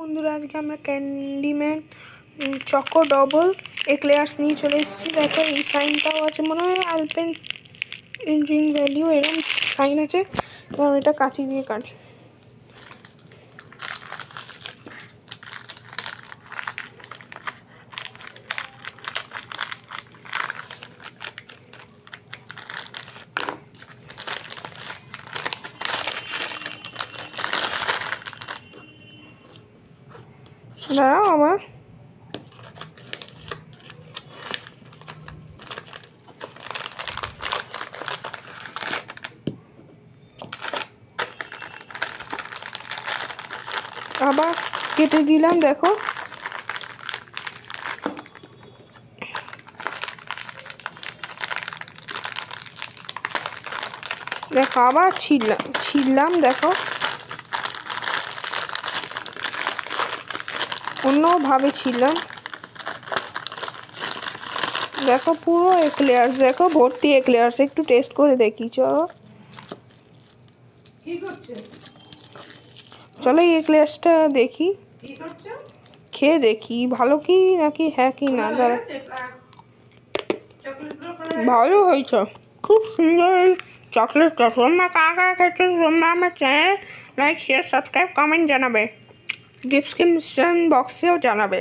বন্ধুরা আজকে আমরা ক্যান্ডিম্যান চকো ডবল এক্লেয়ার্স নিয়ে চলে এসেছি। দেখো এই সাইনটাও আছে, মনে হয় আলপেন ইনড্রিং ভ্যালিউ এরকম সাইন আছে। এবং এটা কাঁচি দিয়ে কাটি। দাঁড়াও আবার কেটে দিলাম। দেখো দেখো আবার ছিললাম দেখো অন্যভাবে ছিললাম। দেখো পুরো এক্লেয়ার্স, দেখো ভর্তি এক্লেয়ার্স। একটু টেস্ট করে দেখি, চলো এই এক্লেয়ার্সটা দেখি, খেয়ে দেখি ভালো কি নাকি হ্যাঁ কি না। দাঁড়া, ভালো হয়েছে, খুব সুন্দর এই চকলেটটা। তোমরা কাকা খেতে তোমরা আমার channel like share subscribe comment জানাবে, ডিসক্রিপশন বক্সেও জানাবে।